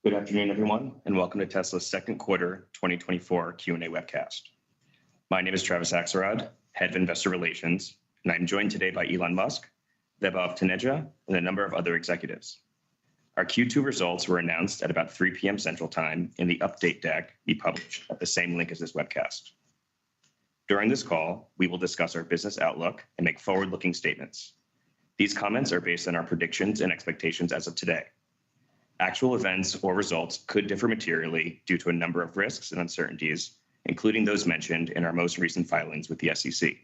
Good afternoon, everyone, and welcome to Tesla's second quarter 2024 Q&A webcast. My name is Travis Axelrod, Head of Investor Relations, and I'm joined today by Elon Musk, Vaibhav Taneja, and a number of other executives. Our Q2 results were announced at about 3 p.m. Central Time in the update deck we published at the same link as this webcast. During this call, we will discuss our business outlook and make forward-looking statements. These comments are based on our predictions and expectations as of today. Actual events or results could differ materially due to a number of risks and uncertainties, including those mentioned in our most recent filings with the SEC.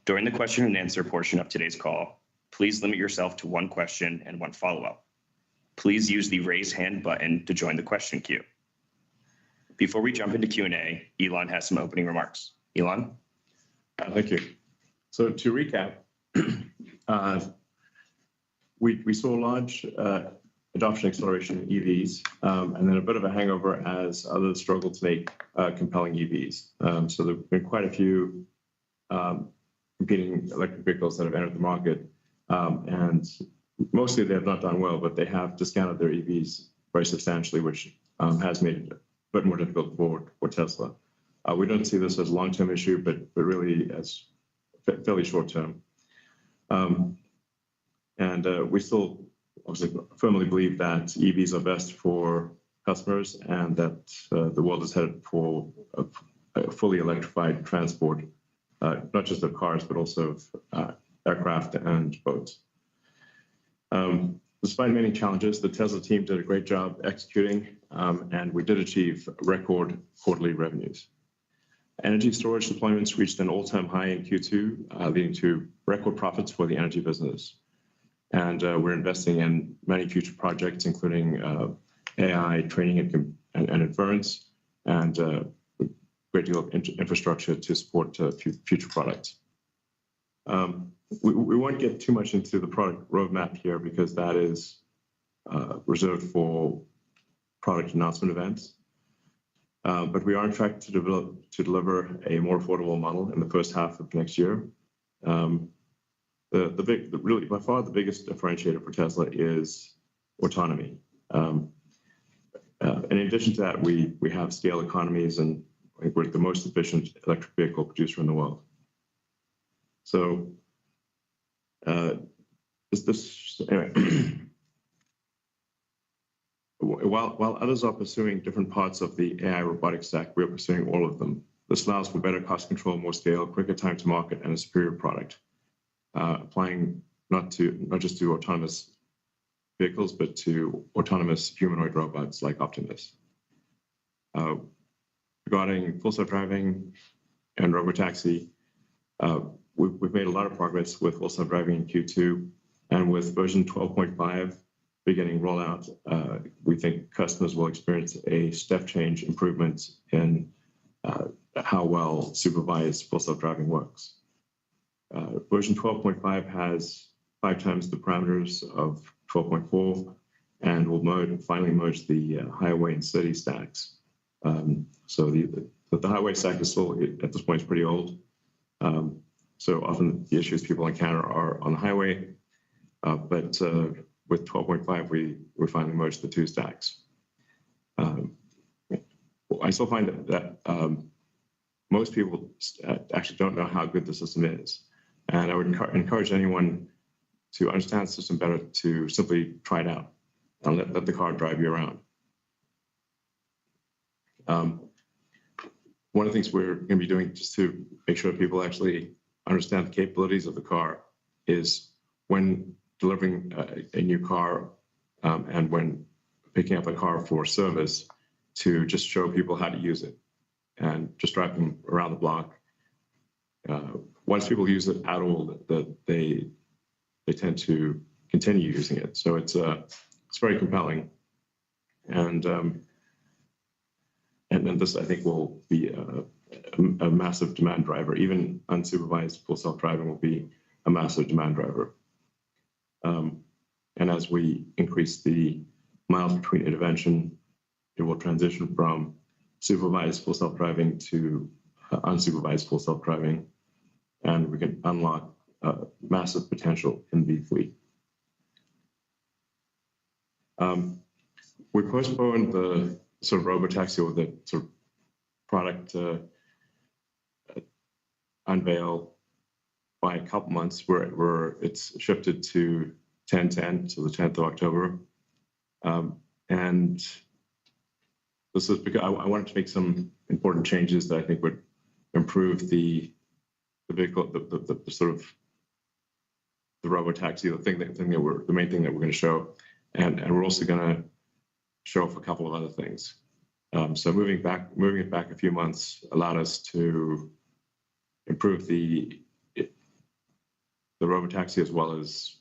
During the question and answer portion of today's call, please limit yourself to one question and one follow-up. Please use the raise hand button to join the question queue. Before we jump into Q&A, Elon has some opening remarks. Elon? Thank you. So to recap, we saw large adoption acceleration in EVs, and then a bit of a hangover as others struggled to make compelling EVs. So there have been quite a few competing electric vehicles that have entered the market, and mostly they have not done well, but they have discounted their EVs very substantially, which has made it a bit more difficult for Tesla. We don't see this as a long-term issue, but really as fairly short-term. We still obviously firmly believe that EVs are best for customers and that the world is headed for a fully electrified transport, not just of cars, but also of aircraft and boats. Despite many challenges, the Tesla team did a great job executing, and we did achieve record quarterly revenues. Energy storage deployments reached an all-time high in Q2, leading to record profits for the energy business. And we're investing in many future projects, including AI training and inference, and a great deal of infrastructure to support future products. We won't get too much into the product roadmap here because that is reserved for product announcement events. But we are on track to deliver a more affordable model in the first half of next year. Really, by far, the biggest differentiator for Tesla is autonomy. In addition to that, we have scale economies, and I think we're the most efficient electric vehicle producer in the world. So, anyway, while others are pursuing different parts of the AI robotics stack, we are pursuing all of them. This allows for better cost control, more scale, quicker time to market, and a superior product. Applying not just to autonomous vehicles, but to autonomous humanoid robots like Optimus. Regarding full self-driving and robotaxi, we've made a lot of progress with full self-driving in Q2, and with version 12.5 beginning rollout, we think customers will experience a step change improvement in how well supervised full self-driving works. Version 12.5 has 5 times the parameters of 12.4 and will finally merge the highway and city stacks. So the highway stack is still, at this point, is pretty old. So often the issues people encounter are on the highway, but with 12.5, we finally merged the 2 stacks. I still find that most people actually don't know how good the system is. And I would encourage anyone to understand the system better to simply try it out and let the car drive you around. One of the things we're going to be doing just to make sure people actually understand the capabilities of the car is when delivering a new car and when picking up a car for service, to just show people how to use it and just drive them around the block. Once people use it at all, they tend to continue using it. So it's very compelling, and then this, I think, will be a massive demand driver. Even unsupervised full self-driving will be a massive demand driver. And as we increase the miles between intervention, it will transition from supervised full self-driving to unsupervised full self-driving, and we can unlock massive potential in the fleet. We postponed the sort of robotaxi or the sort of product unveil by a couple months, where it's shifted to 10/10, so the 10th of October. And this is because I wanted to make some important changes that I think would improve the vehicle, the sort of the robotaxi, the main thing that we're going to show, and we're also going to show off a couple of other things. So moving it back a few months allowed us to improve the robotaxi, as well as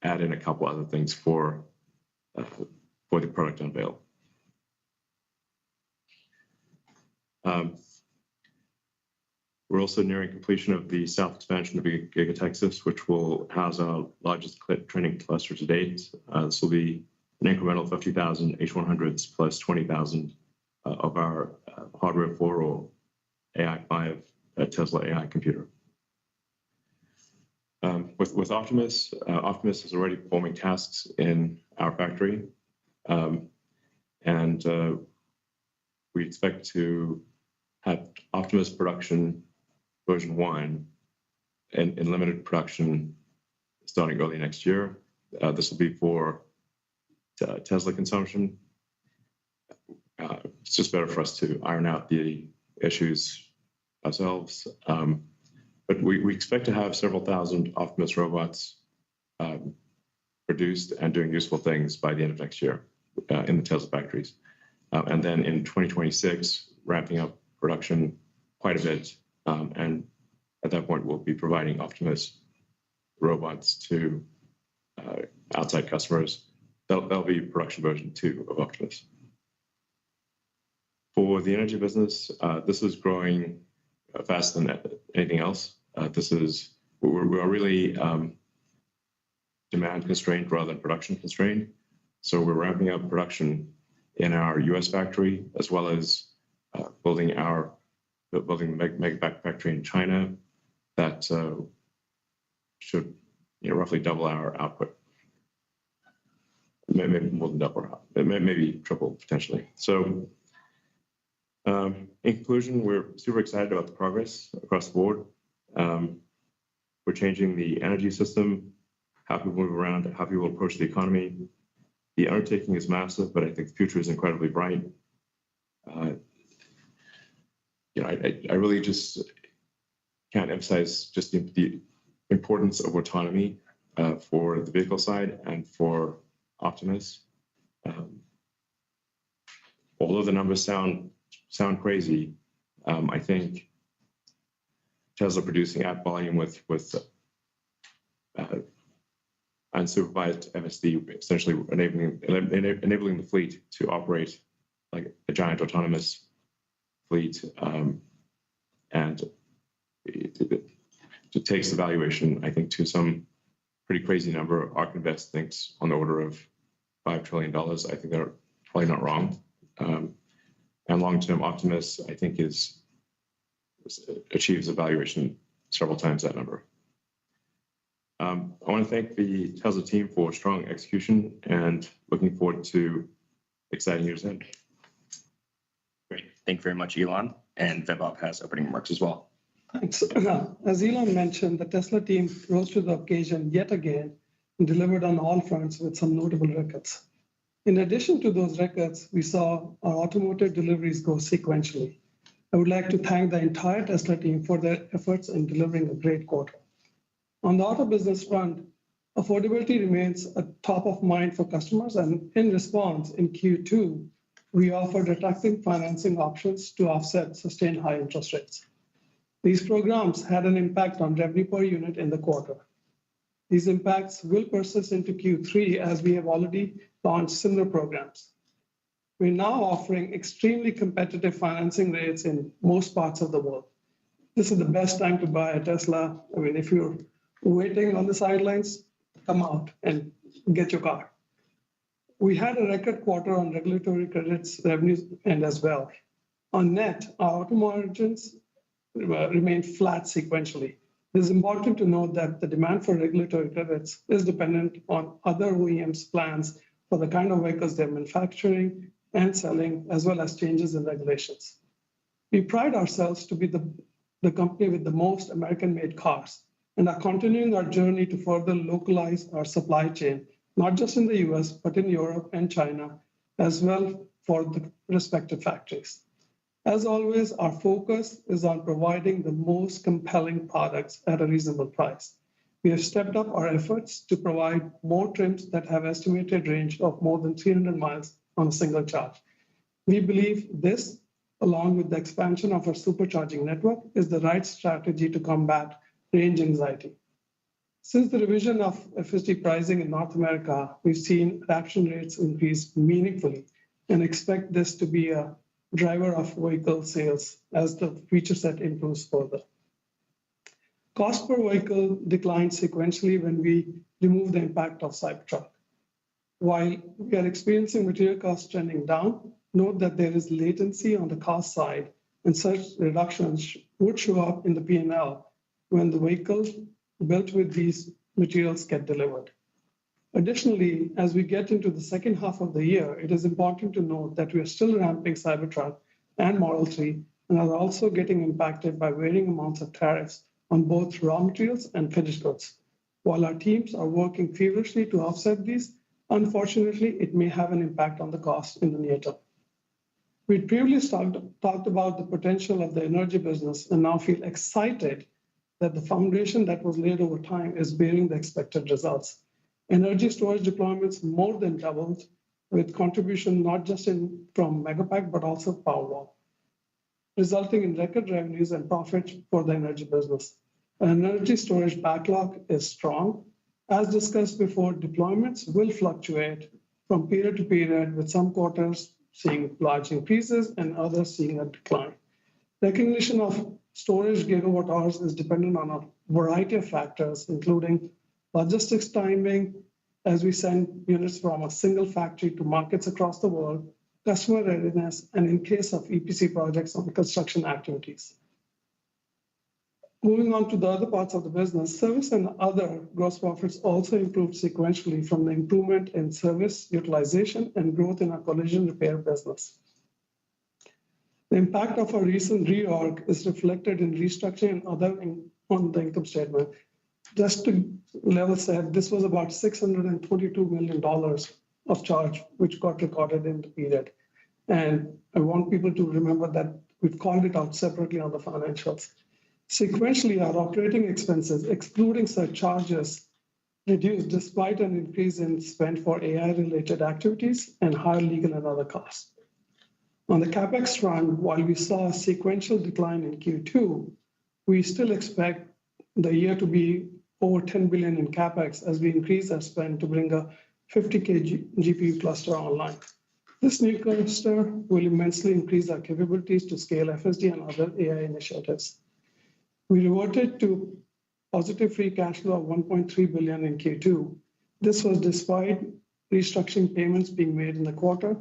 add in a couple other things for the product unveil. We're also nearing completion of the south expansion of Giga Texas, which will house our largest training cluster to date. This will be an incremental 50,000 H100s plus 20,000 of our hardware 4 or AI5 Tesla AI computer. With Optimus, Optimus is already performing tasks in our factory, and we expect to have Optimus production version 1 in limited production starting early next year. This will be for Tesla consumption. It's just better for us to iron out the issues ourselves. But we expect to have several thousand Optimus robots produced and doing useful things by the end of next year in the Tesla factories. And then in 2026, ramping up production quite a bit. And at that point, we'll be providing Optimus robots to outside customers. That'll be production version 2 of Optimus. For the energy business, this is growing faster than anything else. We are really demand constrained rather than production constrained. So we're ramping up production in our US factory, as well as building the Megapack factory in China that should roughly double our output. Maybe more than double, maybe triple potentially. So in conclusion, we're super excited about the progress across the board. We're changing the energy system, how people move around, how people approach the economy. The undertaking is massive, but I think the future is incredibly bright. I really just can't emphasize just the importance of autonomy for the vehicle side and for Optimus. Although the numbers sound crazy, I think Tesla producing at volume with unsupervised FSD, essentially enabling the fleet to operate like a giant autonomous fleet, and it takes the valuation, I think, to some pretty crazy number. ARK Invest thinks on the order of $5 trillion. I think they're probably not wrong. And long-term Optimus, I think, achieves a valuation several times that number. I want to thank the Tesla team for strong execution and looking forward to exciting years ahead. Great. Thank you very much, Elon. And Vaibhav has opening remarks as well. Thanks. As Elon mentioned, the Tesla team rose to the occasion yet again and delivered on all fronts with some notable records. In addition to those records, we saw our automotive deliveries grow sequentially. I would like to thank the entire Tesla team for their efforts in delivering a great quarter. On the auto business front, affordability remains a top of mind for customers, and in response, in Q2, we offered attractive financing options to offset sustained high interest rates. These programs had an impact on revenue per unit in the quarter. These impacts will persist into Q3 as we have already launched similar programs. We're now offering extremely competitive financing rates in most parts of the world. This is the best time to buy a Tesla. I mean, if you're waiting on the sidelines, come out and get your car. We had a record quarter on regulatory credits, revenues, and as well. On net, our auto margins remained flat sequentially. It is important to note that the demand for regulatory credits is dependent on other OEMs' plans for the kind of vehicles they're manufacturing and selling, as well as changes in regulations. We pride ourselves to be the company with the most American-made cars and are continuing our journey to further localize our supply chain, not just in the US, but in Europe and China, as well for the respective factories. As always, our focus is on providing the most compelling products at a reasonable price. We have stepped up our efforts to provide more trims that have estimated range of more than 300 miles on a single charge. We believe this, along with the expansion of our supercharging network, is the right strategy to combat range anxiety. Since the revision of FSD pricing in North America, we've seen adoption rates increase meaningfully and expect this to be a driver of vehicle sales as the feature set improves further. Cost per vehicle declined sequentially when we remove the impact of Cybertruck. While we are experiencing material costs trending down, note that there is latency on the cost side, and such reductions would show up in the P&L when the vehicles built with these materials get delivered. Additionally, as we get into the second half of the year, it is important to note that we are still ramping Cybertruck and Model 3 and are also getting impacted by varying amounts of tariffs on both raw materials and finished goods. While our teams are working feverishly to offset these, unfortunately, it may have an impact on the cost in the near term. We previously talked about the potential of the energy business and now feel excited that the foundation that was laid over time is bearing the expected results. Energy storage deployments more than doubled, with contribution not just from Megapack, but also Powerwall, resulting in record revenues and profits for the energy business. An energy storage backlog is strong. As discussed before, deployments will fluctuate from period to period, with some quarters seeing large increases and others seeing a decline. Recognition of storage gigawatt hours is dependent on a variety of factors, including logistics timing, as we send units from a single factory to markets across the world, customer readiness, and in case of EPC projects on construction activities. Moving on to the other parts of the business, service and other gross profits also improved sequentially from the improvement in service utilization and growth in our collision repair business. The impact of our recent reorg is reflected in restructuring and other on the income statement. Just to level set, this was about $622 million of charge, which got recorded in the period. And I want people to remember that we've called it out separately on the financials. Sequentially, our operating expenses, excluding such charges, reduced despite an increase in spend for AI-related activities and higher legal and other costs. On the CapEx front, while we saw a sequential decline in Q2, we still expect the year to be over $10 billion in CapEx as we increase our spend to bring a 50K GPU cluster online. This new cluster will immensely increase our capabilities to scale FSD and other AI initiatives. We reverted to positive free cash flow of $1.3 billion in Q2. This was despite restructuring payments being made in the quarter,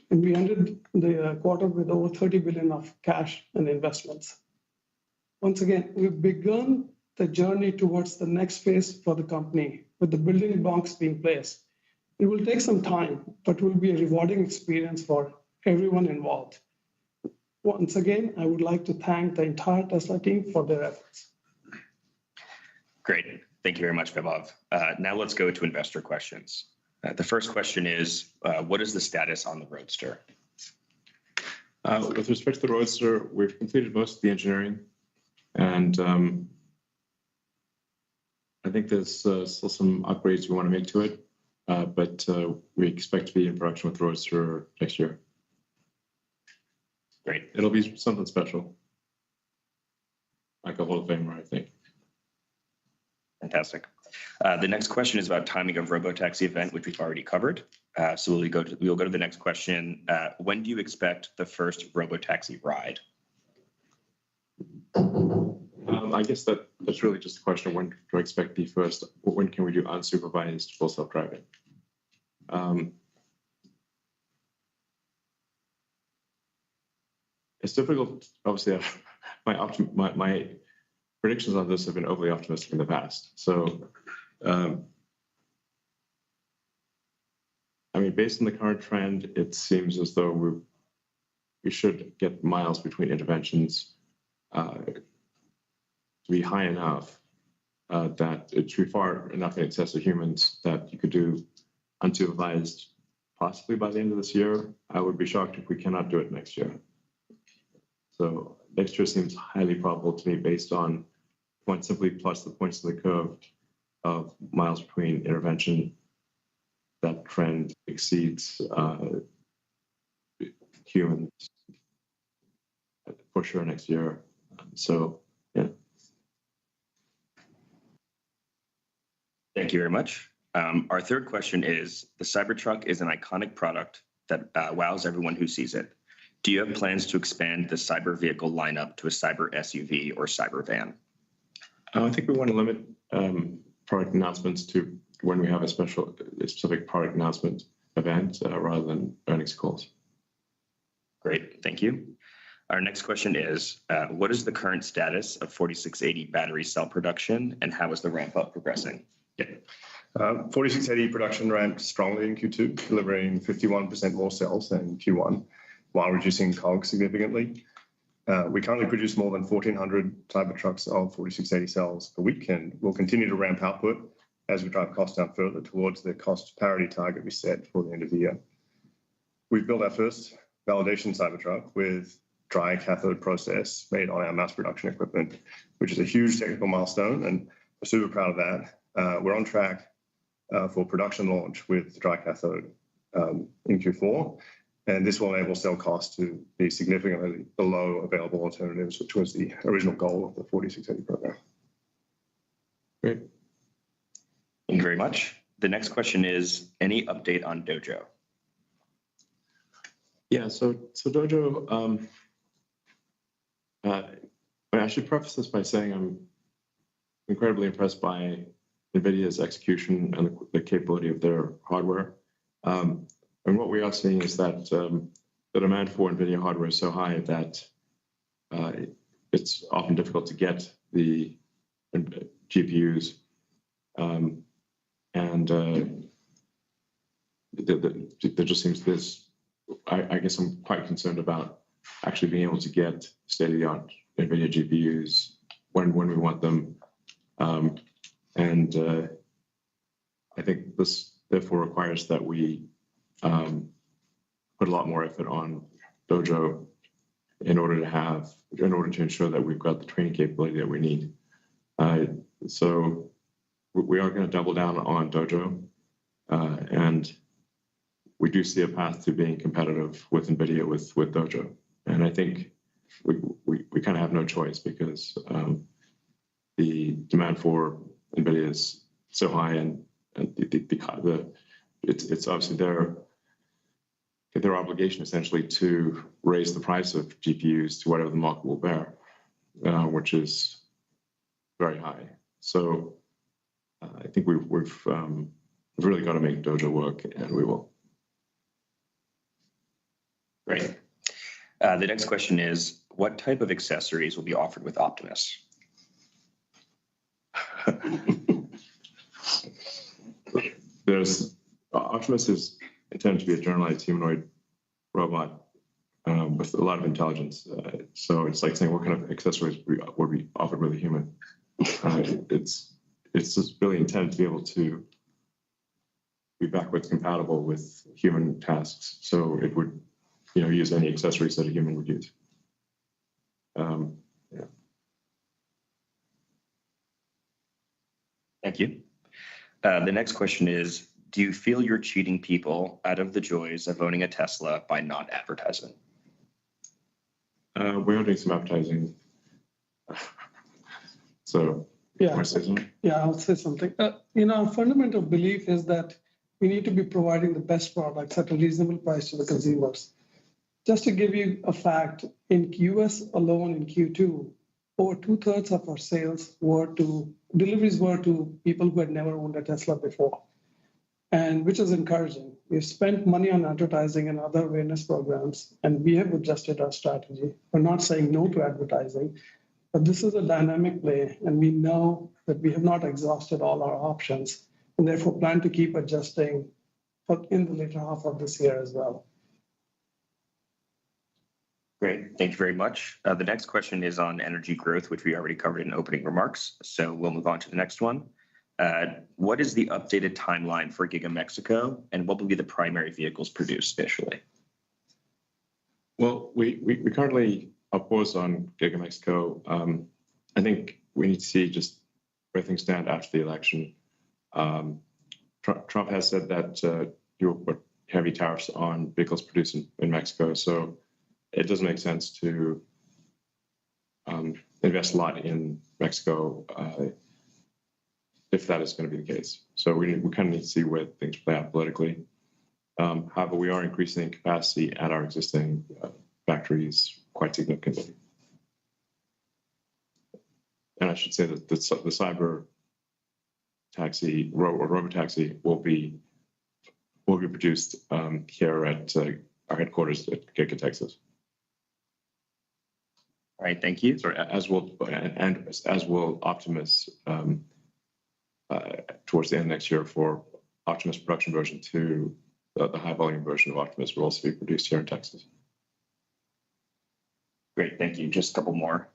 and we ended the quarter with over $30 billion of cash and investments. Once again, we've begun the journey towards the next phase for the company, with the building blocks being placed. It will take some time, but will be a rewarding experience for everyone involved. Once again, I would like to thank the entire Tesla team for their efforts. Great. Thank you very much, Vaibhav. Now let's go to investor questions. The first question is, what is the status on the Roadster? With respect to the Roadster, we've completed most of the engineering, and I think there's still some upgrades we want to make to it, but we expect to be in production with the Roadster next year. Great. It'll be something special, like a Hall of Famer, I think. Fantastic. The next question is about timing of Robotaxi event, which we've already covered. So we'll go to the next question. When do you expect the first Robotaxi ride? I guess that's really just a question of when do I expect the first, when can we do unsupervised full self-driving? It's difficult, obviously, my predictions on this have been overly optimistic in the past. So I mean, based on the current trend, it seems as though we should get miles between interventions to be high enough that it should be far enough in excess of humans that you could do unsupervised possibly by the end of this year. I would be shocked if we cannot do it next year. So next year seems highly probable to me based on simply plus the points of the curve of miles between intervention. That trend exceeds humans for sure next year. So, yeah. Thank you very much. Our third question is, the Cybertruck is an iconic product that wows everyone who sees it. Do you have plans to expand the cyber vehicle lineup to a cyber SUV or cyber van? I think we want to limit product announcements to when we have a specific product announcement event rather than earnings calls. Great, thank you. Our next question is, what is the current status of 4680 battery cell production and how is the ramp up progressing? Yeah. 4680 production ramped strongly in Q2, delivering 51% more cells than Q1, while reducing COGS significantly. We currently produce more than 1,400 Cybertrucks of 4680 cells per week, and we'll continue to ramp output as we drive costs down further towards the cost parity target we set for the end of the year. We've built our first validation Cybertruck with dry cathode process made on our mass production equipment, which is a huge technical milestone, and we're super proud of that. We're on track for production launch with the dry cathode in Q4, and this will enable cell costs to be significantly below available alternatives, which was the original goal of the 4680 program. Great. Thank you very much. The next question is, any update on Dojo? Yeah, so Dojo, I should preface this by saying I'm incredibly impressed by NVIDIA's execution and the capability of their hardware. And what we are seeing is that the demand for NVIDIA hardware is so high that it's often difficult to get the GPUs. There just seems this, I guess I'm quite concerned about actually being able to get state-of-the-art NVIDIA GPUs when we want them. I think this therefore requires that we put a lot more effort on Dojo in order to ensure that we've got the training capability that we need. So we are going to double down on Dojo, and we do see a path to being competitive with NVIDIA with Dojo. And I think we kind of have no choice because the demand for NVIDIA is so high, and it's obviously their obligation essentially to raise the price of GPUs to whatever the market will bear, which is very high. So I think we've really got to make Dojo work, and we will. Great. The next question is, what type of accessories will be offered with Optimus? Optimus is intended to be a generalized humanoid robot with a lot of intelligence. So it's like saying, what kind of accessories would be offered with a human? It's just really intended to be able to be backwards compatible with human tasks. So it would, use any accessories that a human would use. Yeah. Thank you. The next question is, do you feel you're cheating people out of the joys of owning a Tesla by not advertising? We are doing some advertising. So, yeah, want to say something? Yeah, I'll say something. Our fundamental belief is that we need to be providing the best products at a reasonable price to the consumers. Just to give you a fact, in US alone in Q2, over 2/3 of our sales deliveries were to people who had never owned a Tesla before, and which is encouraging. We've spent money on advertising and other awareness programs, and we have adjusted our strategy. We're not saying no to advertising, but this is a dynamic play, and we know that we have not exhausted all our options, and therefore plan to keep adjusting in the later half of this year as well. Great. Thank you very much. The next question is on energy growth, which we already covered in opening remarks. So we'll move on to the next one. What is the updated timeline for Giga Mexico, and what will be the primary vehicles produced initially? Well, we currently are paused on Giga Mexico. I think we need to see just where things stand after the election. Trump has said that he will put heavy tariffs on vehicles produced in Mexico. So it doesn't make sense to invest a lot in Mexico if that is going to be the case. So we kind of need to see where things play out politically. However, we are increasing capacity at our existing factories quite significantly. And I should say that the cyber taxi or robotaxi will be produced here at our headquarters at Giga, Texas. All right, thank you. Sorry, as will Optimus towards the end of next year for Optimus production version 2. The high volume version of Optimus will also be produced here in Texas. Great, thank you. Just a couple more.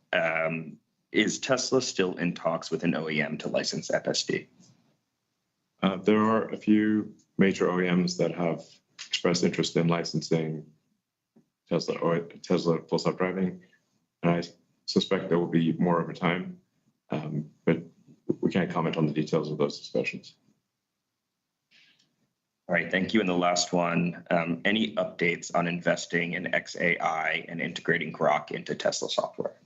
Is Tesla still in talks with an OEM to license FSD? There are a few major OEMs that have expressed interest in licensing Tesla Full Self-Driving, and I suspect there will be more over time, but we can't comment on the details of those discussions. All right, thank you. And the last one, any updates on investing in XAI and integrating Grok into Tesla software?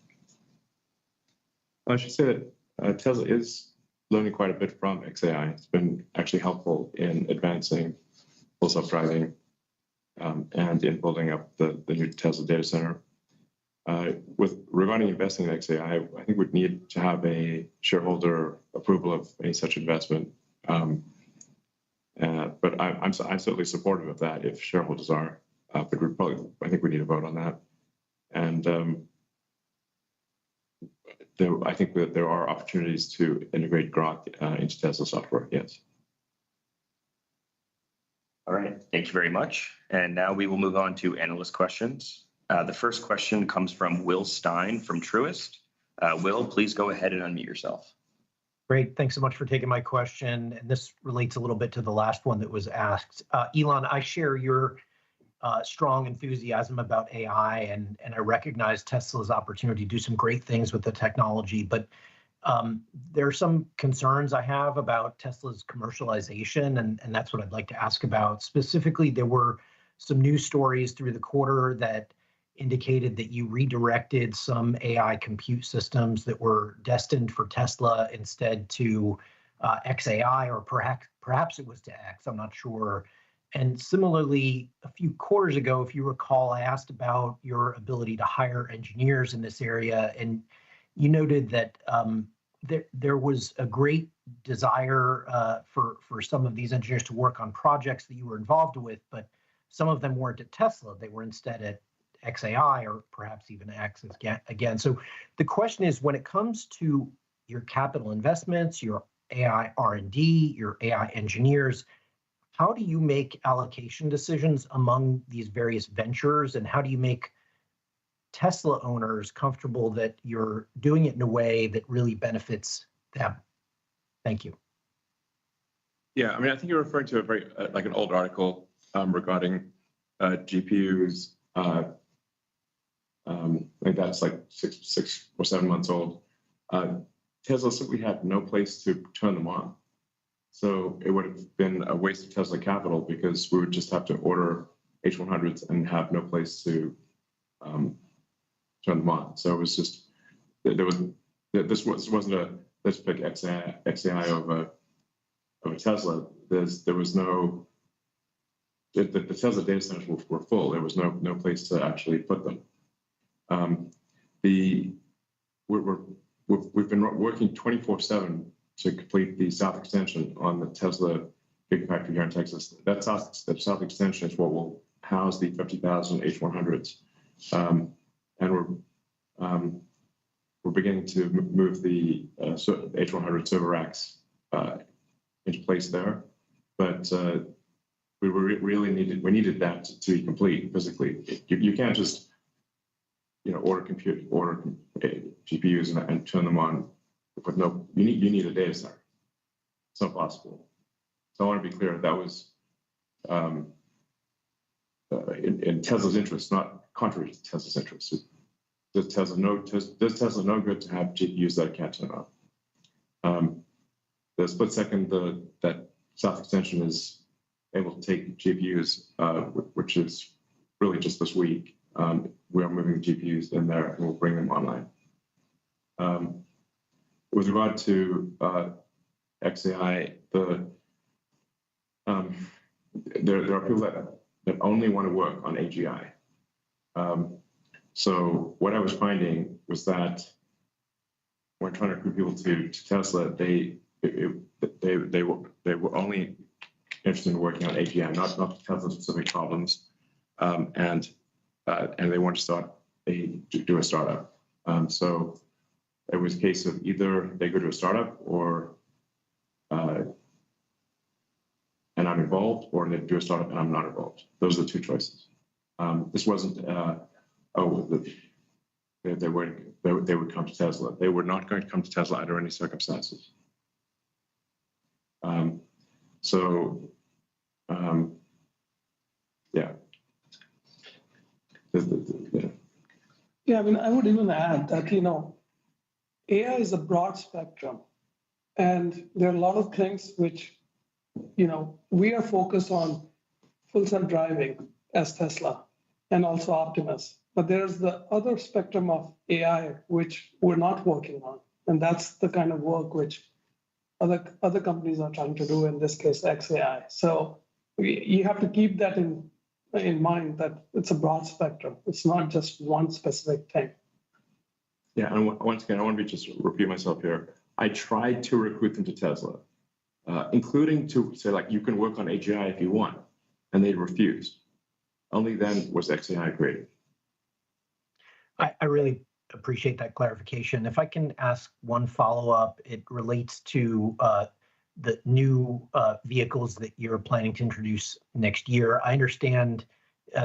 I should say that Tesla is learning quite a bit from XAI. It's been actually helpful in advancing full self-driving and in building up the new Tesla data center. Regarding investing in XAI, I think we'd need to have a shareholder approval of any such investment. But I'm certainly supportive of that if shareholders are. But I think we need a vote on that. And I think that there are opportunities to integrate Grok into Tesla software. Yes. All right, thank you very much. And now we will move on to analyst questions. The first question comes from Will Stein from Truist. Will, please go ahead and unmute yourself. Great, thanks so much for taking my question. And this relates a little bit to the last one that was asked. Elon, I share your strong enthusiasm about AI, and I recognize Tesla's opportunity to do some great things with the technology, but there are some concerns I have about Tesla's commercialization, and that's what I'd like to ask about. Specifically, there were some news stories through the quarter that indicated that you redirected some AI compute systems that were destined for Tesla instead to XAI, or perhaps it was to X, I'm not sure. And similarly, a few quarters ago, if you recall, I asked about your ability to hire engineers in this area, and you noted that there was a great desire for some of these engineers to work on projects that you were involved with, but some of them weren't at Tesla. They were instead at XAI or perhaps even X again. So the question is, when it comes to your capital investments, your AI R&D, your AI engineers, how do you make allocation decisions among these various ventures, and how do you make Tesla owners comfortable that you're doing it in a way that really benefits them? Thank you. Yeah, I mean, I think you're referring to a very like an old article regarding GPUs. I think that's like six or 7 months old. Tesla simply had no place to turn them on. So it would have been a waste of Tesla capital because we would just have to order H100s and have no place to turn them on. So it was just, this wasn't a, let's pick XAI over Tesla. There was no, the Tesla data centers were full. There was no place to actually put them. We've been working 24/7 to complete the south extension on the Tesla Gigafactory here in Texas. That south extension is what will house the 50,000 H100s, and we're beginning to move the H100 server racks into place there. But we needed that to be complete physically. You can't just order GPUs and turn them on with no. You need a data center. It's not possible. So I want to be clear that was in Tesla's interest, not contrary to Tesla's interest. Does Tesla no good to have GPUs that can't turn on? The split second that South Extension is able to take GPUs, which is really just this week, we are moving GPUs in there and we'll bring them online. With regard to XAI, there are people that only want to work on AGI. So what I was finding was that when trying to recruit people to Tesla, they were only interested in working on AGI, not Tesla specific problems, and they want to do a startup. So it was a case of either they go to a startup or and I'm involved, or they do a startup and I'm not involved. Those are the two choices. This wasn't they would come to Tesla. They were not going to come to Tesla under any circumstances. Yeah. Yeah, I mean, I would even add that, AI is a broad spectrum, and there are a lot of things which, we are focused on full self-driving as Tesla and also Optimus. But there's the other spectrum of AI which we're not working on, and that's the kind of work which other companies are trying to do, in this case, XAI. So you have to keep that in mind, that it's a broad spectrum. It's not just one specific thing. Yeah, and once again, I want to just repeat myself here. I tried to recruit them to Tesla, including to say, you can work on AGI if you want, and they refused. Only then was XAI created. I really appreciate that clarification. If I can ask one follow-up, it relates to the new vehicles that you're planning to introduce next year. I understand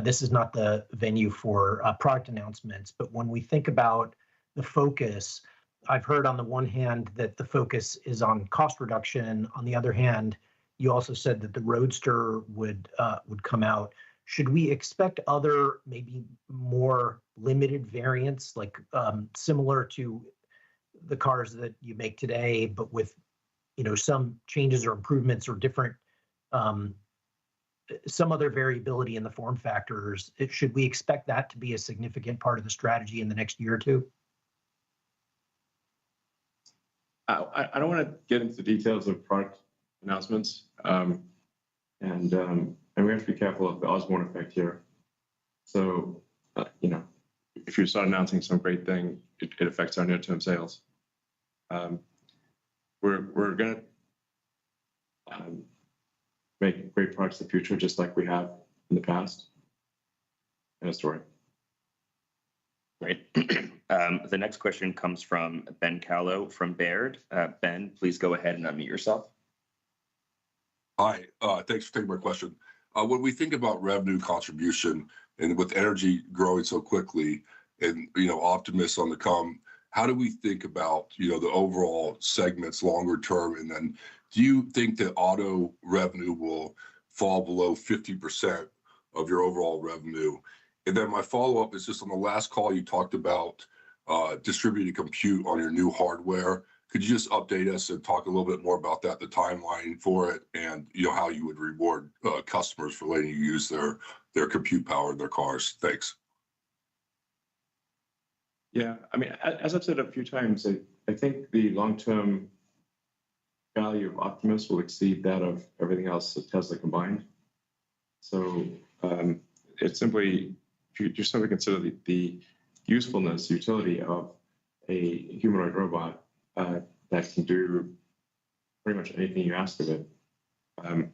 this is not the venue for product announcements, but when we think about the focus, I've heard on the one hand that the focus is on cost reduction. On the other hand, you also said that the Roadster would come out. Should we expect other, maybe more limited variants, like similar to the cars that you make today, but with some changes or improvements or different, some other variability in the form factors? Should we expect that to be a significant part of the strategy in the next year or two? I don't want to get into the details of product announcements, and we have to be careful of the Osborne effect here. So, if you start announcing some great thing, it affects our near-term sales. We're going to make great products in the future, just like we have in the past. And a story. Great. The next question comes from Ben Callow from Baird. Ben, please go ahead and unmute yourself. Hi, thanks for taking my question. When we think about revenue contribution and with energy growing so quickly and, Optimus on the come, how do we think about, the overall segments longer term? And then do you think that auto revenue will fall below 50% of your overall revenue? And then my follow-up is just on the last call, you talked about distributed compute on your new hardware. Could you just update us and talk a little bit more about that, the timeline for it, and how you would reward customers for letting you use their compute power in their cars? Thanks. Yeah, I mean, as I've said a few times, I think the long-term value of Optimus will exceed that of everything else at Tesla combined. So it's simply, if you simply consider the usefulness, utility of a humanoid robot that can do pretty much anything you ask of it, I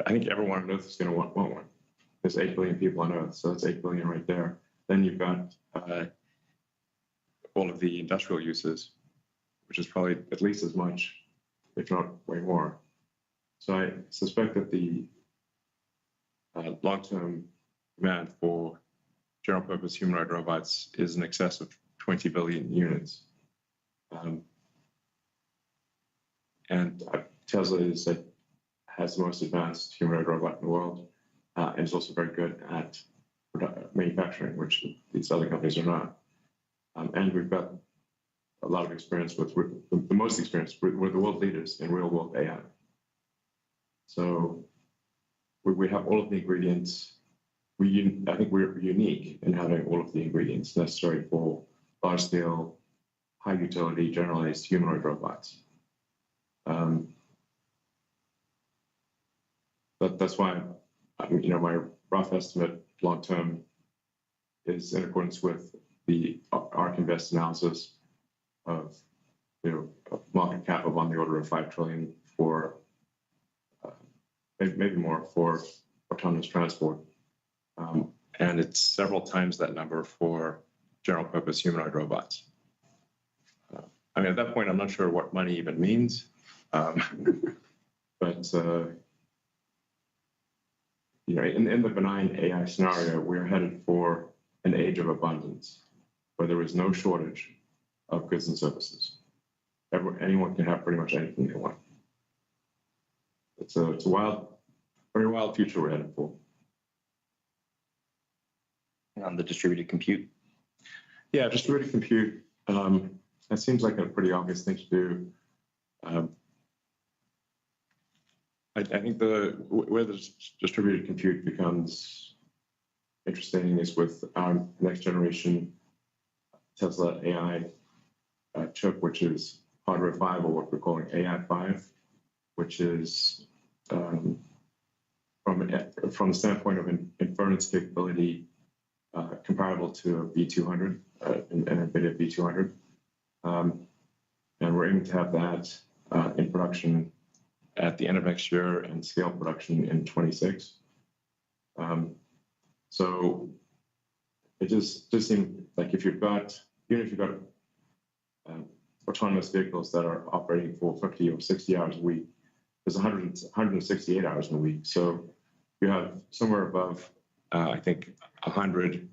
think everyone on Earth is going to want one. There's 8 billion people on Earth, so that's 8 billion right there. Then you've got all of the industrial uses, which is probably at least as much, if not way more. So I suspect that the long-term demand for general-purpose humanoid robots is in excess of 20 billion units. And Tesla has the most advanced humanoid robot in the world, and is also very good at manufacturing, which these other companies are not. And we've got a lot of experience with the most experience. We're the world leaders in real-world AI. So we have all of the ingredients. I think we're unique in having all of the ingredients necessary for large-scale, high-utility, generalized humanoid robots. But that's why, my rough estimate long-term is in accordance with the ARK Invest analysis of, a market cap of on the order of 5 trillion for, maybe more for autonomous transport. And it's several times that number for general purpose humanoid robots. At that point, I'm not sure what money even means. But in the benign AI scenario, we're headed for an age of abundance where there is no shortage of goods and services. Anyone can have pretty much anything they want. It's a very wild future we're headed for. On the distributed compute? Yeah, distributed compute. That seems like a pretty obvious thing to do. I think where the distributed compute becomes interesting is with our next generation Tesla AI chip, which is hardware 5, or what we're calling AI 5, which is from the standpoint of inference capability comparable to a B200, an NVIDIA B200. And we're aiming to have that in production at the end of next year and scale production in 26. So it just seemed like even if you've got autonomous vehicles that are operating for 50 or 60 hours a week, there's 168 hours in a week. So you have somewhere above, I think, 100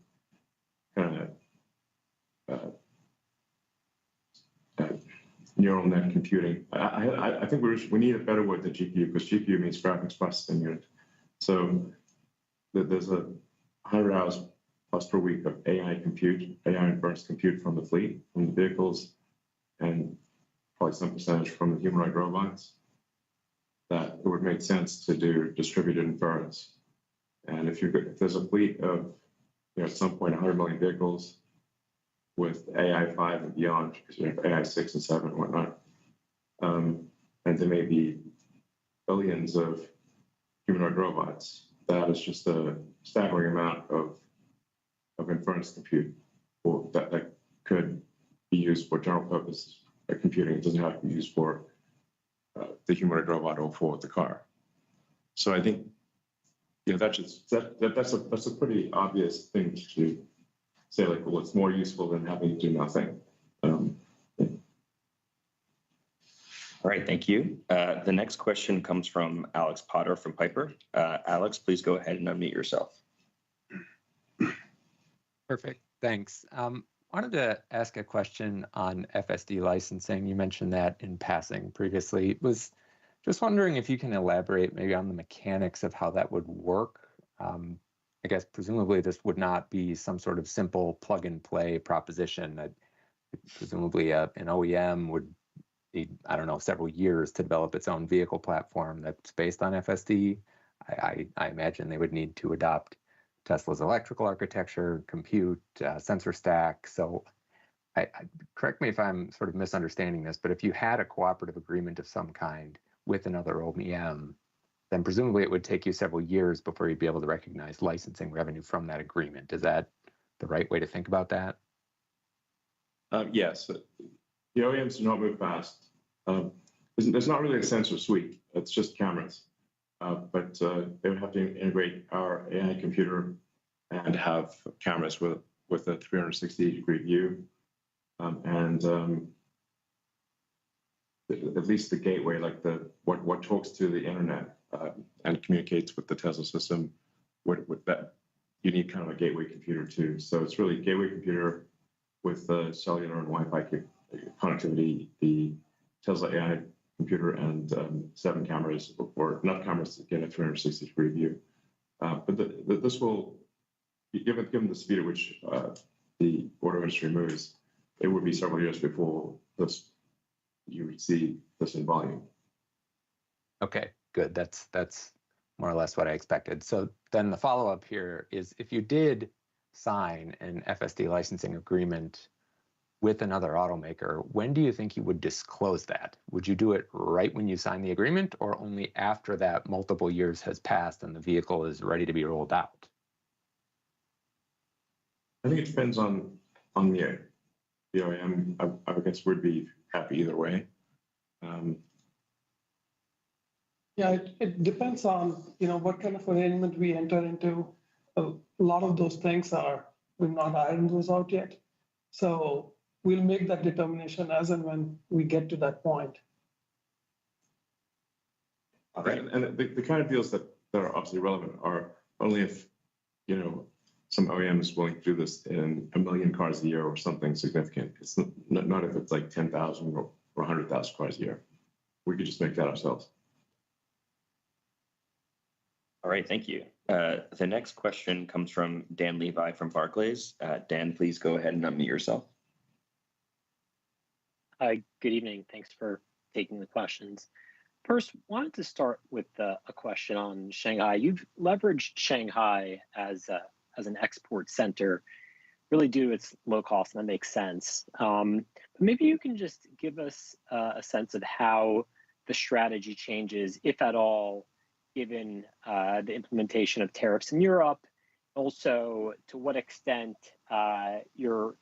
neural net computing. I think we need a better word than GPU, because GPU means graphics processing unit. So there's 100 hours plus per week of AI compute, AI inference compute from the fleet, from the vehicles, and probably some percentage from the humanoid robots, that it would make sense to do distributed inference. And if there's a fleet of, at some point, 100 million vehicles with AI 5 and beyond, because you have AI 6 and 7 and whatnot, and there may be billions of humanoid robots, that is just a staggering amount of inference compute that could be used for general purpose computing. It doesn't have to be used for the humanoid robot or for the car. So I think that's a pretty obvious thing to say, like, well, it's more useful than having to do nothing. All right, thank you. The next question comes from Alex Potter from Piper. Alex, please go ahead and unmute yourself. Perfect, thanks. Wanted to ask a question on FSD licensing. You mentioned that in passing previously. Was just wondering if you can elaborate maybe on the mechanics of how that would work. I guess presumably this would not be some sort of simple plug and play proposition. That presumably an OEM would need, I don't know, several years to develop its own vehicle platform that's based on FSD. I imagine they would need to adopt Tesla's electrical architecture, compute, sensor stack. So correct me if I'm sort of misunderstanding this, but if you had a cooperative agreement of some kind with another OEM, then presumably it would take you several years before you'd be able to recognize licensing revenue from that agreement. Is that the right way to think about that? Yes. The OEMs do not move fast. There's not really a sensor suite. It's just cameras. But they would have to integrate our AI computer and have cameras with a 360-degree view. at least the gateway, like what talks to the internet and communicates with the Tesla system, with that you need kind of a gateway computer too. So it's really a gateway computer with cellular and Wi-Fi connectivity, the Tesla AI computer, and 7 cameras, or enough cameras to get a 360-degree view. But this will, given the speed at which the auto industry moves, it would be several years before you would see this in volume. Okay, good. That's more or less what I expected. So then the follow-up here is, if you did sign an FSD licensing agreement with another automaker, when do you think you would disclose that? Would you do it right when you sign the agreement, or only after that multiple years has passed and the vehicle is ready to be rolled out? I think it depends on the OEM. I guess we'd be happy either way. Yeah, it depends on what kind of arrangement we enter into. A lot of those things we've not ironed those out yet. So we'll make that determination as and when we get to that point. And the kind of deals that are obviously relevant are only if some OEM is willing to do this in 1 million cars a year or something significant. It's not if it's like 10,000 or 100,000 cars a year. We could just make that ourselves. All right, thank you. The next question comes from Dan Levi from Barclays. Dan, please go ahead and unmute yourself. Hi, good evening. Thanks for taking the questions. First, wanted to start with a question on Shanghai. You've leveraged Shanghai as an export center, really due to its low cost, and that makes sense. But maybe you can just give us a sense of how the strategy changes, if at all, given the implementation of tariffs in Europe. Also, to what extent your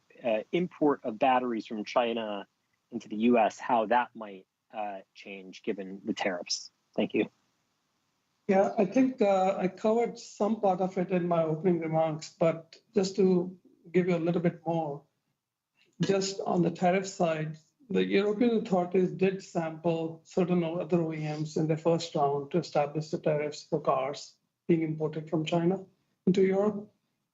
import of batteries from China into the US, how that might change given the tariffs. Thank you. Yeah, I think I covered some part of it in my opening remarks, but just to give you a little bit more, just on the tariff side, the European authorities did sample certain other OEMs in their first round to establish the tariffs for cars being imported from China into Europe.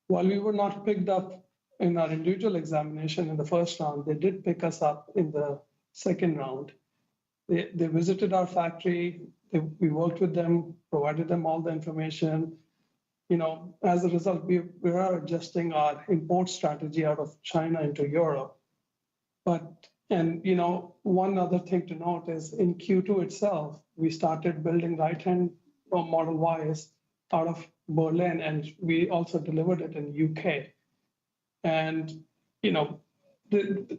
While we were not picked up in our individual examination in the first round, they did pick us up in the second round. They visited our factory. We worked with them, provided them all the information. As a result, we are adjusting our import strategy out of China into Europe. One other thing to note is in Q2 itself, we started building right-hand Model Ys out of Berlin, and we also delivered it in UK. And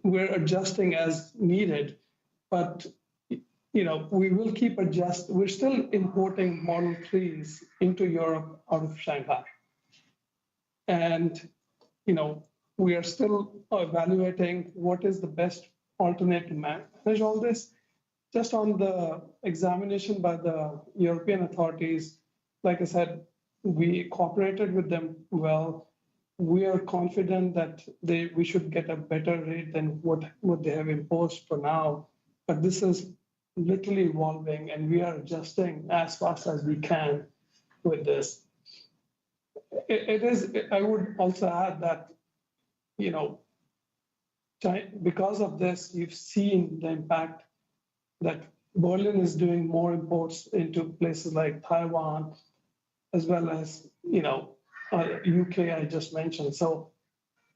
we're adjusting as needed, but we will keep adjusting. We're still importing Model 3s into Europe out of Shanghai. And, we are still evaluating what is the best alternate to manage all this. Just on the examination by the European authorities, like I said, we cooperated with them well. We are confident that we should get a better rate than what they have imposed for now. But this is literally evolving, and we are adjusting as fast as we can with this. I would also add that, because of this, you've seen the impact that Berlin is doing more imports into places like Taiwan, as well as, UK I just mentioned. So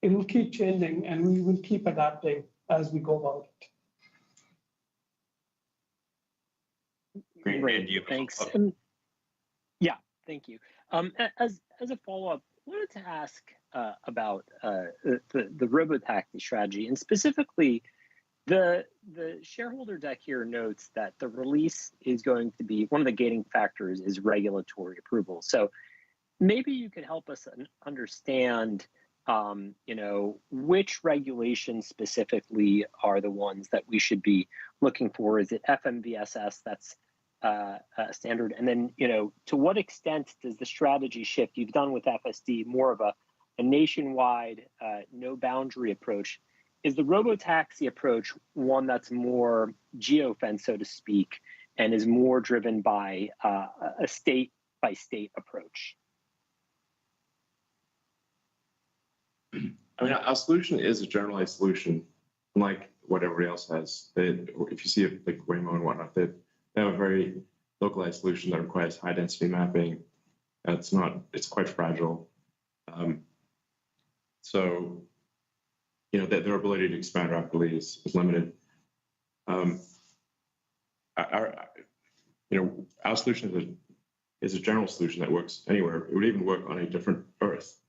it will keep changing, and we will keep adapting as we go about it. Great, thanks. Yeah, thank you. As a follow-up, I wanted to ask about the robotaxi strategy, and specifically the shareholder deck here notes that the release is going to be one of the gating factors is regulatory approval. So maybe you could help us understand, which regulations specifically are the ones that we should be looking for. Is it FMVSS that's standard? And then, to what extent does the strategy shift? You've done with FSD more of a nationwide, no boundary approach. is the robotaxi approach one that's more geofenced, so to speak, and is more driven by a state-by-state approach? I mean, our solution is a generalized solution, unlike what everybody else has. If you see it like Waymo and whatnot, they have a very localized solution that requires high density mapping. It's quite fragile. So, you know, their ability to expand rapidly is limited. Our solution is a general solution that works anywhere. It would even work on a different Earth.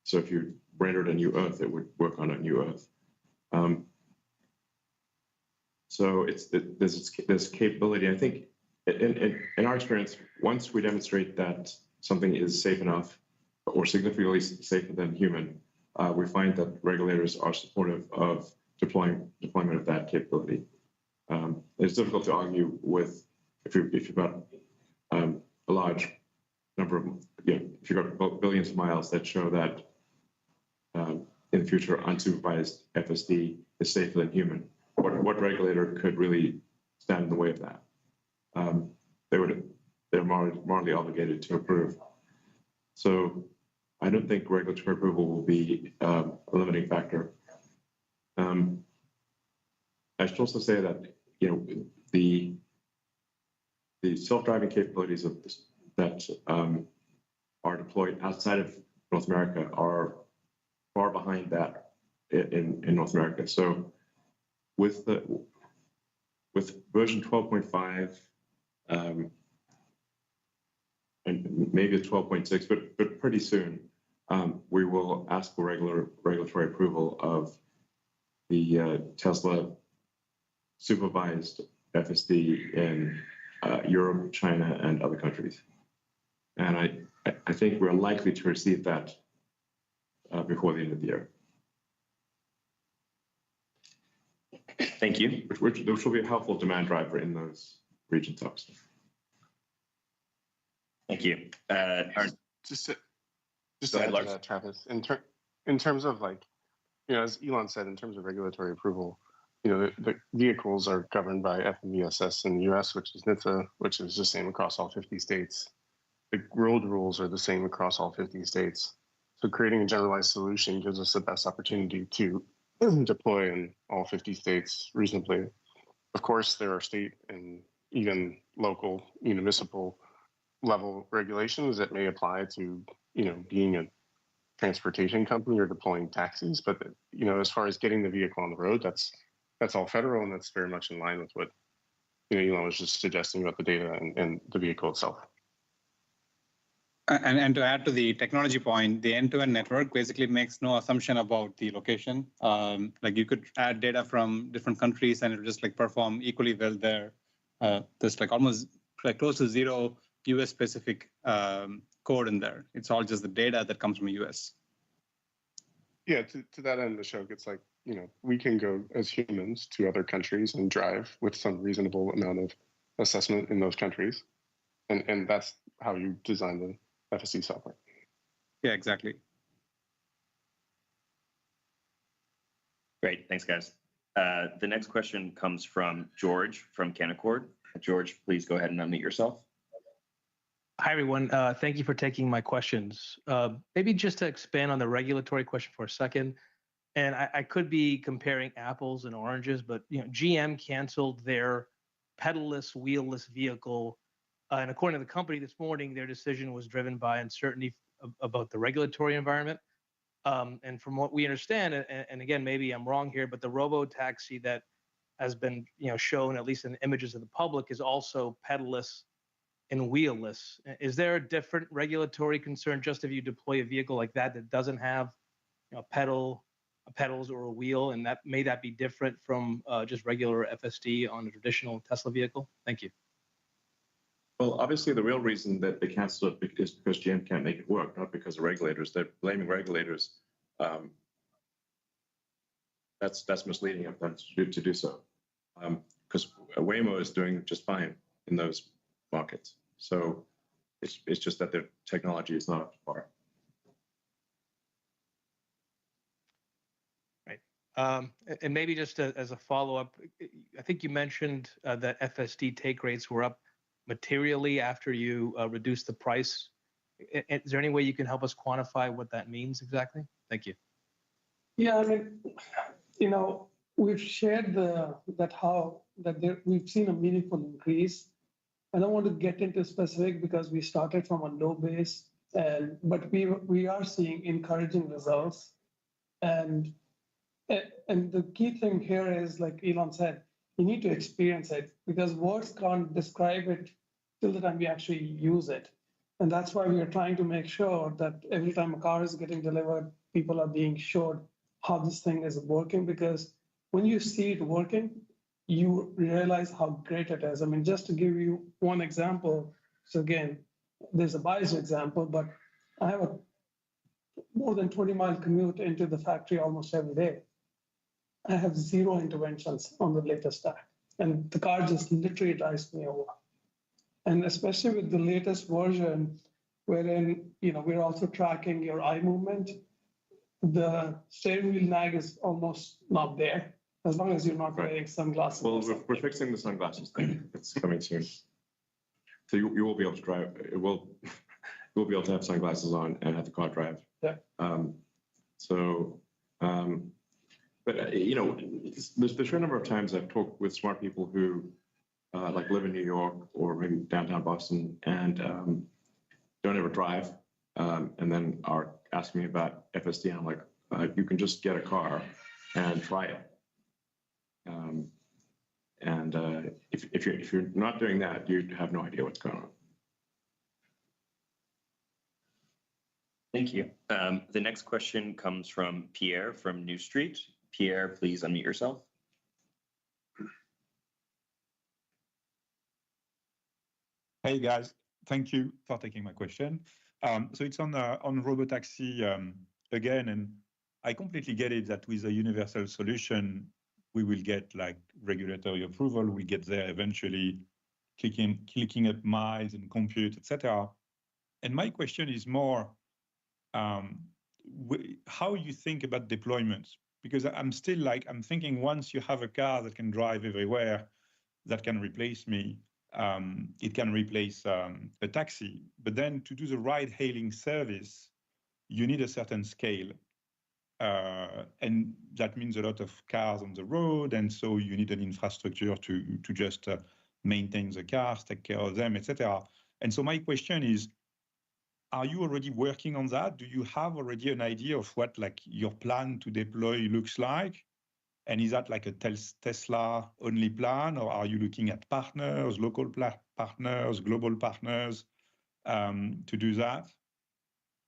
So if you rendered a new Earth, it would work on a new Earth. So there's this capability. I think in our experience, once we demonstrate that something is safe enough or significantly safer than human, we find that regulators are supportive of deployment of that capability. It's difficult to argue with if you've got a large number of, if you've got billions of miles that show that in the future unsupervised FSD is safer than human. What regulator could really stand in the way of that? They're morally obligated to approve. So I don't think regulatory approval will be a limiting factor. I should also say that the self-driving capabilities that are deployed outside of North America are far behind that in North America. So with version 12.5 and maybe 12.6, but pretty soon we will ask for regulatory approval of the Tesla supervised FSD in Europe, China, and other countries. And I think we're likely to receive that before the end of the year. Thank you. Which will be a helpful demand driver in those regions, obviously. Thank you. Just to add to that, Travis, in terms of as Elon said, in terms of regulatory approval, the vehicles are governed by FMVSS in the US, which is NHTSA, which is the same across all 50 states. The road rules are the same across all 50 states. So creating a generalized solution gives us the best opportunity to deploy in all 50 states reasonably. Of course, there are state and even local municipal level regulations that may apply to, being a transportation company or deploying taxis. But, as far as getting the vehicle on the road, that's all federal, and that's very much in line with what, Elon was just suggesting about the data and the vehicle itself. And to add to the technology point, the end-to-end network basically makes no assumption about the location. You could add data from different countries and it would just perform equally well there. There's almost close to zero US specific code in there. It's all just the data that comes from the US. Yeah, to that end, Ashok, it's we can go as humans to other countries and drive with some reasonable amount of assessment in those countries. And that's how you design the FSD software. Yeah, exactly. Great, thanks guys. The next question comes from George from Canaccord. George, please go ahead and unmute yourself. Hi, everyone. Thank you for taking my questions. Maybe just to expand on the regulatory question for a second, and I could be comparing apples and oranges, but GM canceled their pedalless, wheelless vehicle, and according to the company this morning, their decision was driven by uncertainty about the regulatory environment. And from what we understand, and again, maybe I'm wrong here, but the robo-taxi that has been shown, at least in images of the public, is also pedalless and wheelless. Is there a different regulatory concern just if you deploy a vehicle like that doesn't have pedals or a wheel, and may that be different from just regular FSD on a traditional Tesla vehicle? Thank you. Well, obviously, the real reason that they canceled it is because GM can't make it work, not because of regulators. They're blaming regulators. That's misleading of them to do so, because Waymo is doing just fine in those markets. So it's just that their technology is not up to par. Right. And maybe just as a follow-up, I think you mentioned that FSD take rates were up materially after you reduced the price. Is there any way you can help us quantify what that means exactly? Thank you. Yeah, I mean, we've shared we've seen a meaningful increase. I don't want to get into specific because we started from a low base, but we are seeing encouraging results. And the key thing here is, like Elon said, you need to experience it because words can't describe it till the time we actually use it. And that's why we are trying to make sure that every time a car is getting delivered, people are being showed how this thing is working, because when you see it working, you realize how great it is. I mean, just to give you one example, so again, there's a biased example, but I have a more than 20-mile commute into the factory almost every day. I have 0 interventions on the latest stack, and the car just literally drives me over. And especially with the latest version, wherein we're also tracking your eye movement, the steering wheel nag is almost not there, as long as you're not wearing sunglasses. Well, we're fixing the sunglasses thing. It's coming soon. So you will be able to drive. You'll be able to have sunglasses on and have the car drive. Yeah. But there's a fair number of times I've talked with smart people who like live in New York or maybe downtown Boston and don't ever drive, and then are asking me about FSD. And I'm like, you can just get a car and try it. If you're not doing that, you have no idea what's going on. Thank you. The next question comes from Pierre from New Street. Pierre, please unmute yourself. Hey guys, thank you for taking my question. So it's on robotaxi again, and I completely get it that with a universal solution, we will get like regulatory approval, we get there eventually, clicking up miles and compute, etc. And my question is more, how you think about deployments? Because I'm thinking once you have a car that can drive everywhere, that can replace me, it can replace a taxi. But then to do the ride-hailing service, you need a certain scale. And that means a lot of cars on the road. And so you need an infrastructure to just maintain the cars, take care of them, etc. And so my question is, are you already working on that? Do you have already an idea of what like your plan to deploy looks like? And is that like a Tesla only plan, or are you looking at partners, local partners, global partners to do that?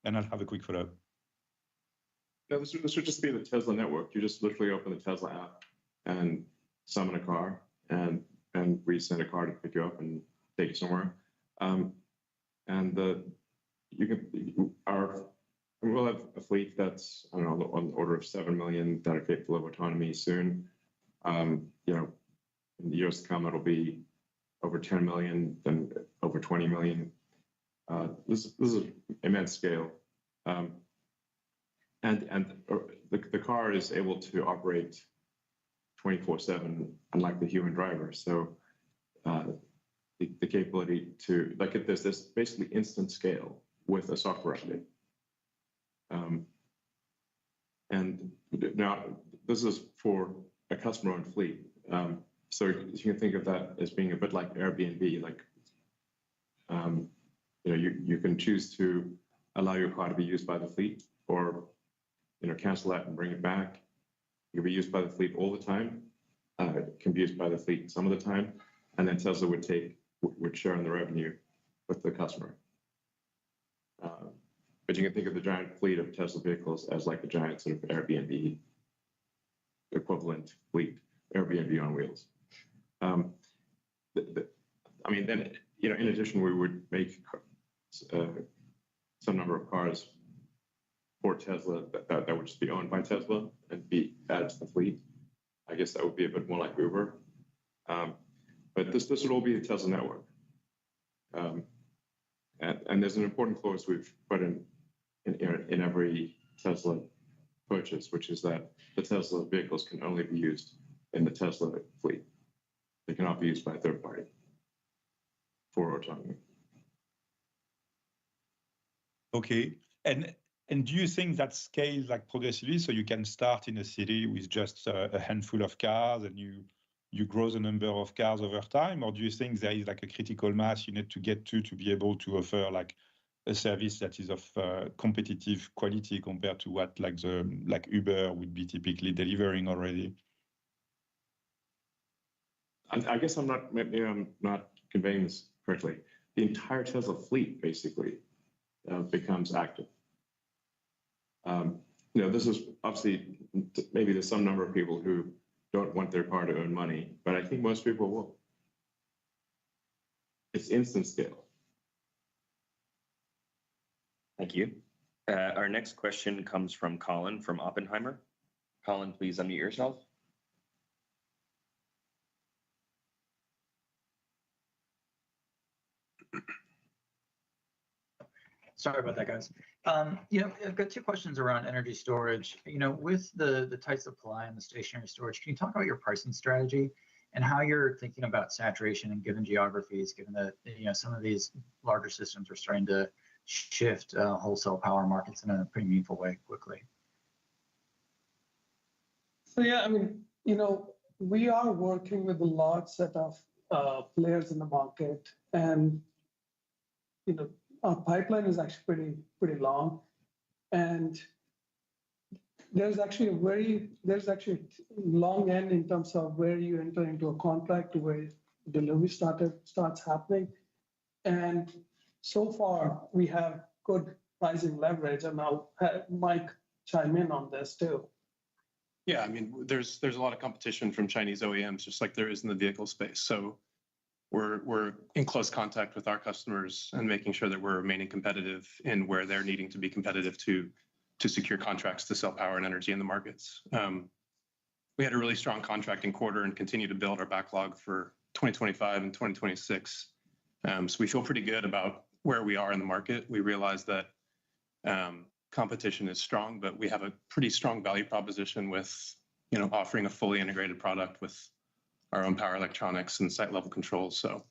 And I'll have a quick follow-up. Yeah, this would just be the Tesla network. You just literally open the Tesla app and summon a car, and we send a car to pick you up and take you somewhere. We'll have a fleet that's, I don't know, on the order of 7 million that are capable of autonomy soon. In the years to come, it'll be over 10 million, then over 20 million. This is immense scale. And the car is able to operate 24/7, unlike the human driver. So the capability to, like, there's this basically instant scale with a software update. And now this is for a customer-owned fleet. So you can think of that as being a bit like Airbnb. Like, you can choose to allow your car to be used by the fleet, or cancel that and bring it back. It can be used by the fleet all the time. It can be used by the fleet some of the time, and then Tesla would share in the revenue with the customer. But you can think of the giant fleet of Tesla vehicles as like a giant sort of Airbnb equivalent fleet, Airbnb on wheels. Then, in addition, we would make some number of cars for Tesla that would just be owned by Tesla and be added to the fleet. I guess that would be a bit more like Uber. But this would all be the Tesla network. And there's an important clause we've put in every Tesla purchase, which is that the Tesla vehicles can only be used in the Tesla fleet. They cannot be used by a third party for autonomy. Okay. And do you think that scales like progressively, so you can start in a city with just a handful of cars and you grow the number of cars over time, or do you think there is like a critical mass you need to get to be able to offer like a service that is of competitive quality compared to what like Uber would be typically delivering already? I guess maybe I'm not conveying this correctly. The entire Tesla fleet basically becomes active. This is obviously, maybe there's some number of people who don't want their car to earn money, but I think most people will. It's instant scale. Thank you. Our next question comes from Colin from Oppenheimer. Colin, please unmute yourself. Sorry about that, guys. I've got two questions around energy storage. With the tight supply and the stationary storage, can you talk about your pricing strategy and how you're thinking about saturation in given geographies, given that some of these larger systems are starting to shift wholesale power markets in a pretty meaningful way quickly? So we are working with a large set of players in the market, and our pipeline is actually pretty long, and there's actually a long end in terms of where you enter into a contract to where delivery starts happening. And so far we have good pricing leverage, and I'll have Mike chime in on this too. Yeah, there's a lot of competition from Chinese OEMs, just like there is in the vehicle space. So we're in close contact with our customers and making sure that we're remaining competitive in where they're needing to be competitive to secure contracts to sell power and energy in the markets. We had a really strong contracting quarter and continue to build our backlog for 2025 and 2026. So we feel pretty good about where we are in the market. We realize that competition is strong, but we have a pretty strong value proposition with offering a fully integrated product with our own power electronics and site level controls. So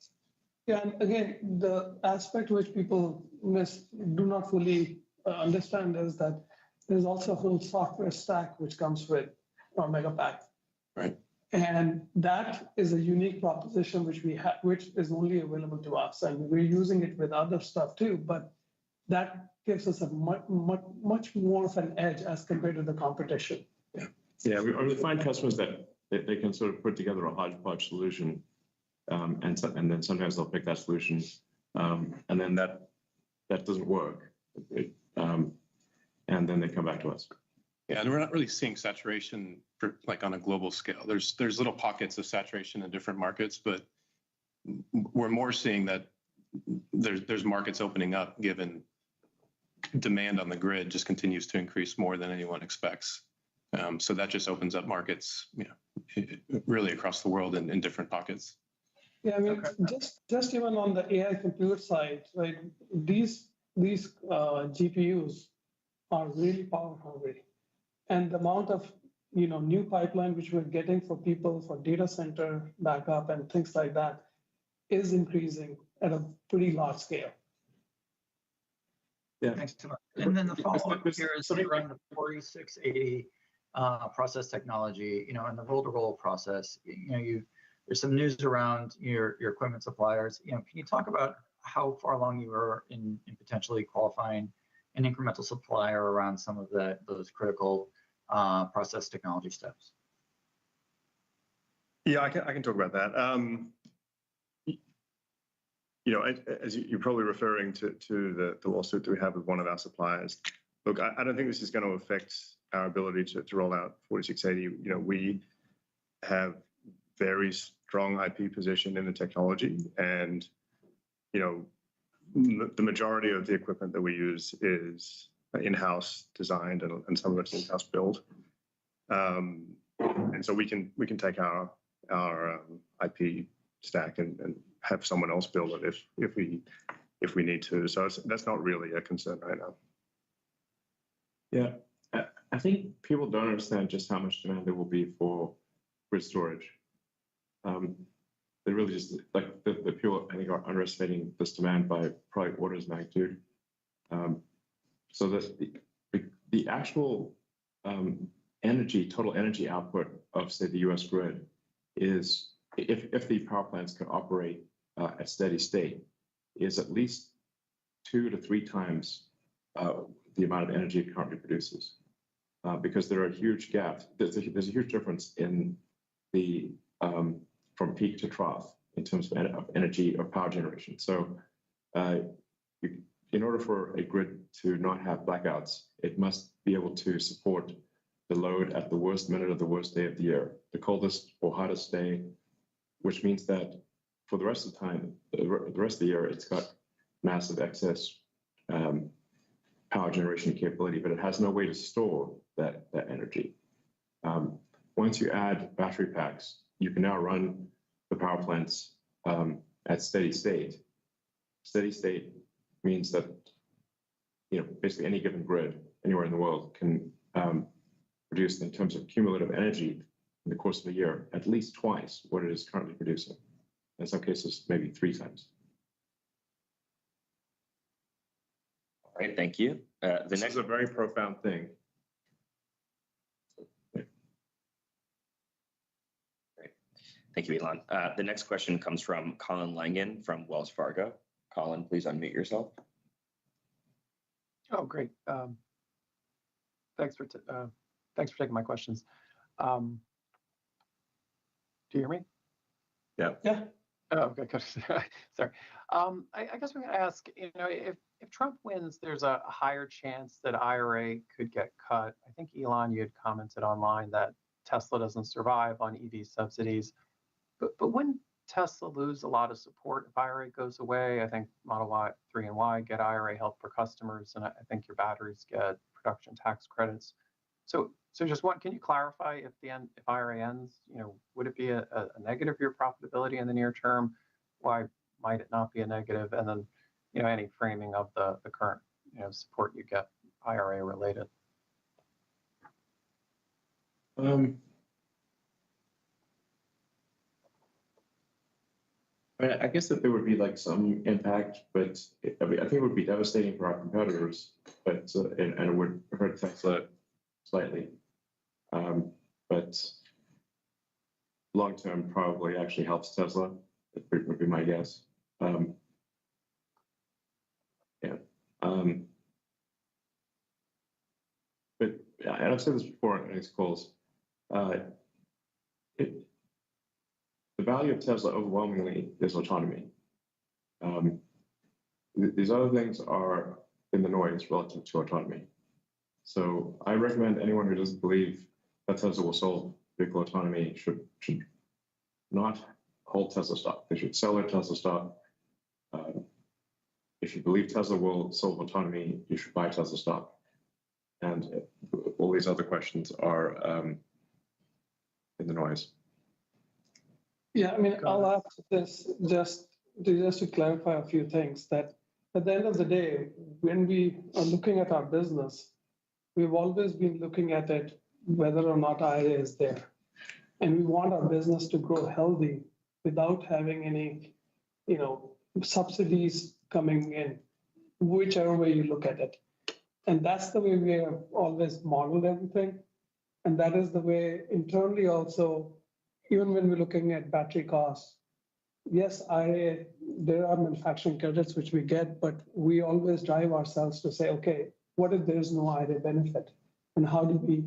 yeah, and again, the aspect which people do not fully understand is that there's also a whole software stack which comes with our Megapack. Right. And that is a unique proposition which we have, which is only available to us, and we're using it with other stuff too. But that gives us a much more of an edge as compared to the competition. Yeah, we find customers that they can sort of put together a hodgepodge solution, and then sometimes they'll pick that solution, and then that doesn't work, and then they come back to us. Yeah, and we're not really seeing saturation on a global scale. There's little pockets of saturation in different markets, but we're more seeing that there's markets opening up given demand on the grid just continues to increase more than anyone expects. So that just opens up markets, really across the world in different pockets. Yeah, just even on the AI compute side, right? These GPUs are really power hungry, and the amount of new pipeline which we're getting for people for data center backup and things like that is increasing at a pretty large scale. Yeah. Thanks so much. And then the follow-up here is around the 4680 process technology, and the roll-to-roll process. There's some news around your equipment suppliers. Can you talk about how far along you are in potentially qualifying an incremental supplier around some of those critical process technology steps? Yeah, I can talk about that. As you're probably referring to the lawsuit that we have with one of our suppliers. Look, I don't think this is going to affect our ability to roll out 4680. We have very strong IP position in the technology, and the majority of the equipment that we use is in-house designed, and some of it's in-house built. And so we can take our IP stack and have someone else build it if we need to. So that's not really a concern right now. Yeah, I think people don't understand just how much demand there will be for grid storage. They really just, like, the people, I think, are underestimating this demand by probably orders of magnitude. So that the actual total energy output of, say, the US grid is, if the power plants can operate at steady state, is at least 2 to 3 times the amount of energy it currently produces. Because there are huge gaps. There's a huge difference in the from peak to trough in terms of energy or power generation. So in order for a grid to not have blackouts, it must be able to support the load at the worst minute of the worst day of the year, the coldest or hottest day, which means that for the rest of the time, the rest of the year, it's got massive excess power generation capability, but it has no way to store that energy. Once you add battery packs, you can now run the power plants at steady state. Steady state means that, you know, basically any given grid anywhere in the world can produce, in terms of cumulative energy in the course of a year, at least twice what it is currently producing. In some cases, maybe 3 times. All right, thank you. This is a very profound thing. Great. Thank you, Elon. The next question comes from Colin Langan from Wells Fargo. Colin, please unmute yourself. Oh, great. Thanks for taking my questions. Do you hear me? Yeah. Yeah. Oh, okay, good. Sorry. I guess we're going to ask, you know, if Trump wins, there's a higher chance that IRA could get cut. I think, Elon, you had commented online that Tesla doesn't survive on EV subsidies. But wouldn't Tesla lose a lot of support if IRA goes away? I think Model 3 and Y get IRA help for customers, and I think your batteries get production tax credits. So just one, can you clarify if IRA ends, you know, would it be a negative for your profitability in the near term? Why might it not be a negative? And then, you know, any framing of the current, you know, support you get IRA related. I guess that there would be like some impact, but I think it would be devastating for our competitors, but and it would hurt Tesla slightly. But long term probably actually helps Tesla. It would be my guess. Yeah. But and I've said this before in these calls. The value of Tesla overwhelmingly is autonomy. These other things are in the noise relative to autonomy. So I recommend anyone who doesn't believe that Tesla will solve vehicle autonomy should not hold Tesla stock. They should sell their Tesla stock. If you believe Tesla will solve autonomy, you should buy Tesla stock. And all these other questions are in the noise. Yeah, I mean, I'll add to this just to clarify a few things, that at the end of the day, when we are looking at our business, we've always been looking at it whether or not IRA is there. And we want our business to grow healthy without having any, you know, subsidies coming in, whichever way you look at it. And that's the way we have always modeled everything. And that is the way internally also, even when we're looking at battery costs, yes, there are manufacturing credits which we get, but we always drive ourselves to say, okay, what if there's no IRA benefit? And how do we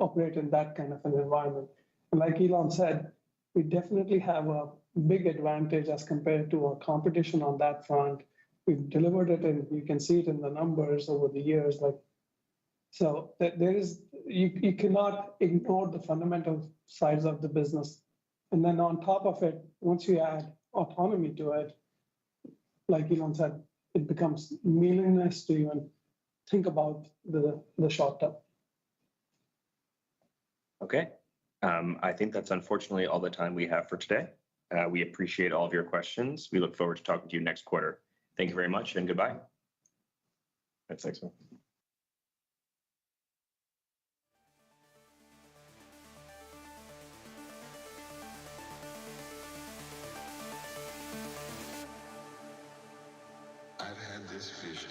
operate in that kind of an environment? And like Elon said, we definitely have a big advantage as compared to our competition on that front. We've delivered it, and you can see it in the numbers over the years. Like, so there is, you cannot ignore the fundamental sides of the business. And then on top of it, once you add autonomy to it, like Elon said, it becomes meaningless to even think about the short term. Okay. I think that's unfortunately all the time we have for today. We appreciate all of your questions. We look forward to talking to you next quarter. Thank you very much and goodbye. Thanks, man. and this vision.